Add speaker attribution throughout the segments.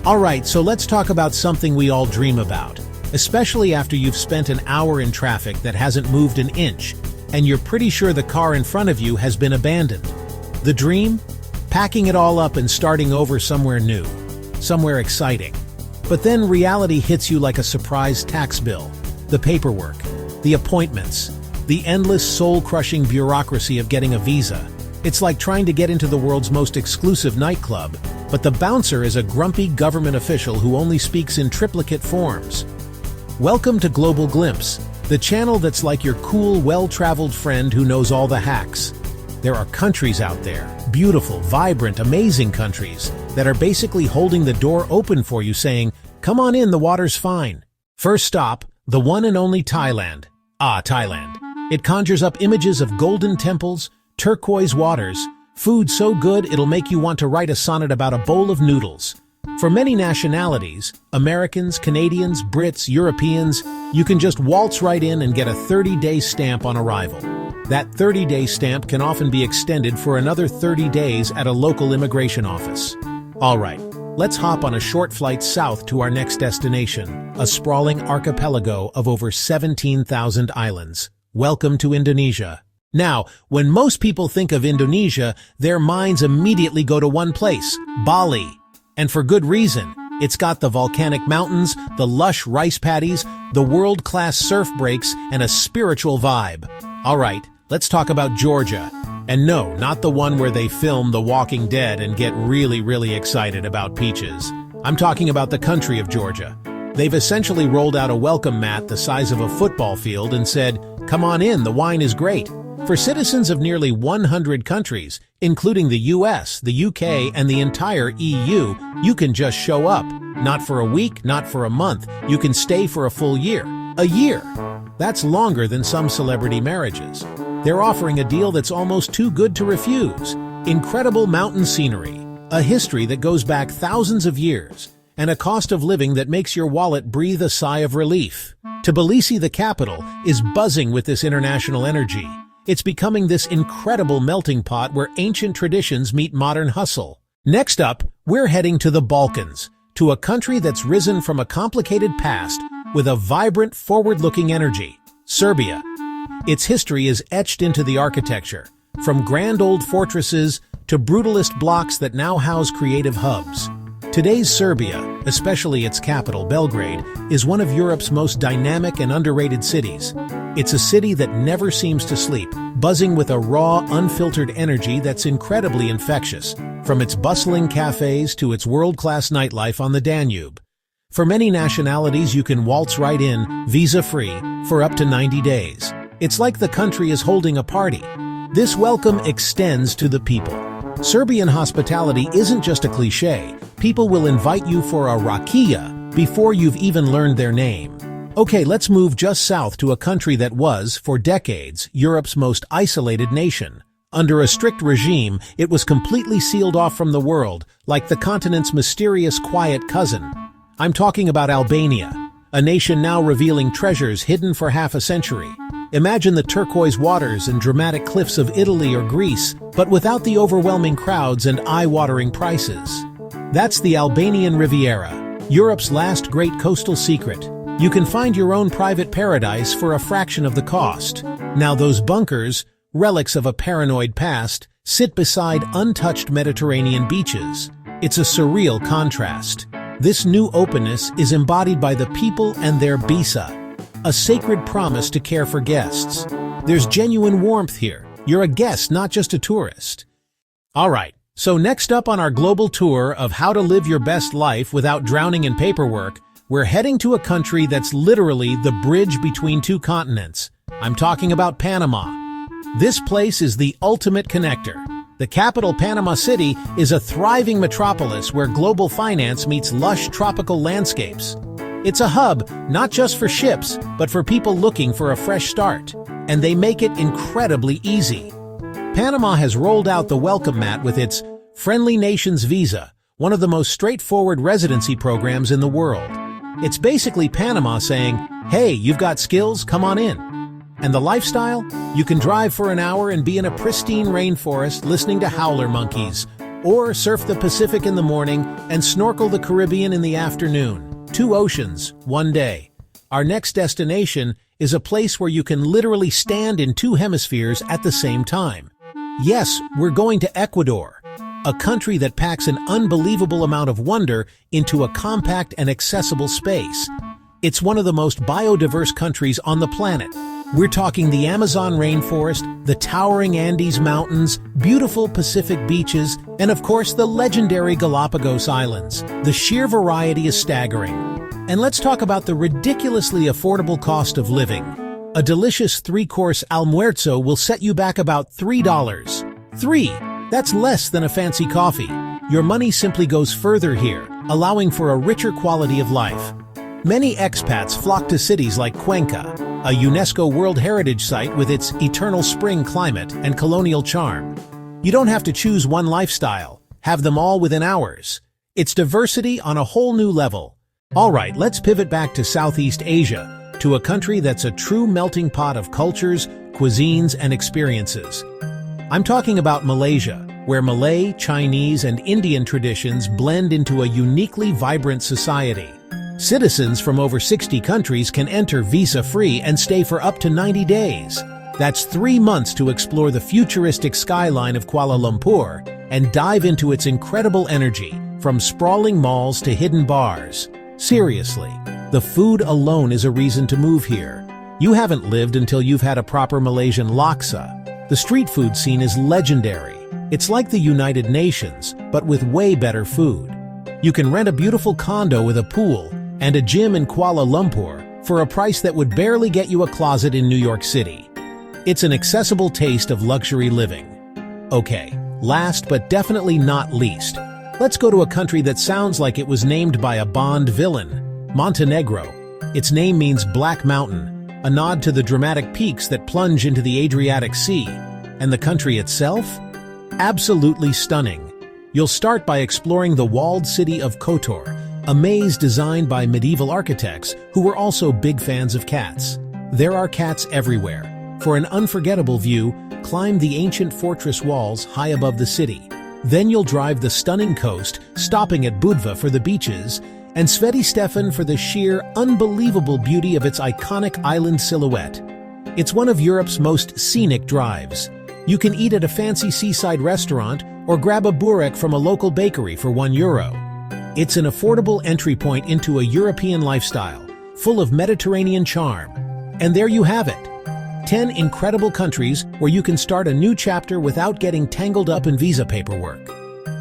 Speaker 1: Alright, so let's talk about something we all dream about, especially after you've spent an hour in traffic that hasn't moved an inch, and you're pretty sure the car in front of you has been abandoned. The dream? Packing it all up and starting over somewhere new, somewhere exciting. But then reality hits you like a surprise tax bill. The paperwork, the appointments, the endless soul-crushing bureaucracy of getting a visa. It's like trying to get into the world's most exclusive nightclub, but the bouncer is a grumpy government official who only speaks in triplicate forms. Welcome to Global Glimpse, the channel that's like your cool, well-traveled friend who knows all the hacks. There are countries out there, beautiful, vibrant, amazing countries, that are basically holding the door open for you saying, "Come on in, the water's fine." First stop, the one and only Thailand. Thailand. It conjures up images of golden temples, turquoise waters, food so good it'll make you want to write a sonnet about a bowl of noodles. For many nationalities, Americans, Canadians, Brits, Europeans, you can just waltz right in and get a 30-day stamp on arrival. That 30-day stamp can often be extended for another 30 days at a local immigration office. Alright, let's hop on a short flight south to our next destination, a sprawling archipelago of over 17,000 islands. Welcome to Indonesia. Now, when most people think of Indonesia, their minds immediately go to one place, Bali. And for good reason. It's got the volcanic mountains, the lush rice paddies, the world-class surf breaks, and a spiritual vibe. Alright, let's talk about Georgia. And no, not the one where they film The Walking Dead and get really excited about peaches. I'm talking about the country of Georgia. They've essentially rolled out a welcome mat the size of a football field and said, "Come on in, the wine is great." For citizens of nearly 100 countries, including the US, the UK, and the entire EU, you can just show up. Not for a week, not for a month. You can stay for a full year. A year! That's longer than some celebrity marriages. They're offering a deal that's almost too good to refuse. Incredible mountain scenery, a history that goes back thousands of years, and a cost of living that makes your wallet breathe a sigh of relief. Tbilisi, the capital, is buzzing with this international energy. It's becoming this incredible melting pot where ancient traditions meet modern hustle. Next up, we're heading to the Balkans, to a country that's risen from a complicated past with a vibrant, forward-looking energy, Serbia. Its history is etched into the architecture, from grand old fortresses to brutalist blocks that now house creative hubs. Today's Serbia, especially its capital, Belgrade, is one of Europe's most dynamic and underrated cities. It's a city that never seems to sleep, buzzing with a raw, unfiltered energy that's incredibly infectious, from its bustling cafes to its world-class nightlife on the Danube. For many nationalities, you can waltz right in, visa-free, for up to 90 days. It's like the country is holding a party. This welcome extends to the people. Serbian hospitality isn't just a cliché. People will invite you for a rakia before you've even learned their name. Okay, let's move just south to a country that was, for decades, Europe's most isolated nation. Under a strict regime, it was completely sealed off from the world, like the continent's mysterious quiet cousin. I'm talking about Albania, a nation now revealing treasures hidden for half a century. Imagine the turquoise waters and dramatic cliffs of Italy or Greece, but without the overwhelming crowds and eye-watering prices. That's the Albanian Riviera, Europe's last great coastal secret. You can find your own private paradise for a fraction of the cost. Now those bunkers, relics of a paranoid past, sit beside untouched Mediterranean beaches. It's a surreal contrast. This new openness is embodied by the people and their bisa, a sacred promise to care for guests. There's genuine warmth here. You're a guest, not just a tourist. Alright, so next up on our global tour of how to live your best life without drowning in paperwork, we're heading to a country that's literally the bridge between two continents. I'm talking about Panama. This place is the ultimate connector. The capital, Panama City, is a thriving metropolis where global finance meets lush tropical landscapes. It's a hub, not just for ships, but for people looking for a fresh start. And they make it incredibly easy. Panama has rolled out the welcome mat with its Friendly Nations Visa, one of the most straightforward residency programs in the world. It's basically Panama saying, "Hey, you've got skills, come on in." And the lifestyle? You can drive for an hour and be in a pristine rainforest listening to howler monkeys. Or surf the Pacific in the morning and snorkel the Caribbean in the afternoon. 2 oceans, 1 day. Our next destination is a place where you can literally stand in 2 hemispheres at the same time. Yes, we're going to Ecuador, a country that packs an unbelievable amount of wonder into a compact and accessible space. It's one of the most biodiverse countries on the planet. We're talking the Amazon rainforest, the towering Andes Mountains, beautiful Pacific beaches, and of course the legendary Galapagos Islands. The sheer variety is staggering. And let's talk about the ridiculously affordable cost of living. A delicious 3-course almuerzo will set you back about $3. 3. That's less than a fancy coffee. Your money simply goes further here, allowing for a richer quality of life. Many expats flock to cities like Cuenca, a UNESCO World Heritage Site with its eternal spring climate and colonial charm. You don't have to choose one lifestyle, have them all within hours. It's diversity on a whole new level. Alright, let's pivot back to Southeast Asia, to a country that's a true melting pot of cultures, cuisines, and experiences. I'm talking about Malaysia, where Malay, Chinese, and Indian traditions blend into a uniquely vibrant society. Citizens from over 60 countries can enter visa-free and stay for up to 90 days. That's 3 months to explore the futuristic skyline of Kuala Lumpur and dive into its incredible energy, from sprawling malls to hidden bars. Seriously, the food alone is a reason to move here. You haven't lived until you've had a proper Malaysian laksa. The street food scene is legendary. It's like the United Nations, but with way better food. You can rent a beautiful condo with a pool and a gym in Kuala Lumpur for a price that would barely get you a closet in New York City. It's an accessible taste of luxury living. Okay, last but definitely not least, let's go to a country that sounds like it was named by a Bond villain, Montenegro. Its name means Black Mountain, a nod to the dramatic peaks that plunge into the Adriatic Sea. And the country itself? Absolutely stunning. You'll start by exploring the walled city of Kotor, a maze designed by medieval architects who were also big fans of cats. There are cats everywhere. For an unforgettable view, climb the ancient fortress walls high above the city. Then you'll drive the stunning coast, stopping at Budva for the beaches, and Sveti Stefan for the sheer, unbelievable beauty of its iconic island silhouette. It's one of Europe's most scenic drives. You can eat at a fancy seaside restaurant or grab a burek from a local bakery for €1. It's an affordable entry point into a European lifestyle, full of Mediterranean charm. And there you have it. 10 incredible countries where you can start a new chapter without getting tangled up in visa paperwork.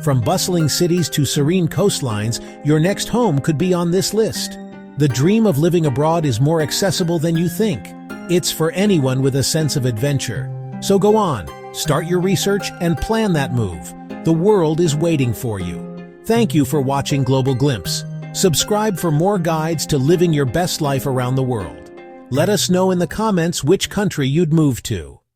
Speaker 1: From bustling cities to serene coastlines, your next home could be on this list. The dream of living abroad is more accessible than you think. It's for anyone with a sense of adventure. So go on, start your research and plan that move. The world is waiting for you. Thank you for watching Global Glimpse. Subscribe for more guides to living your best life around the world. Let us know in the comments which country you'd move to.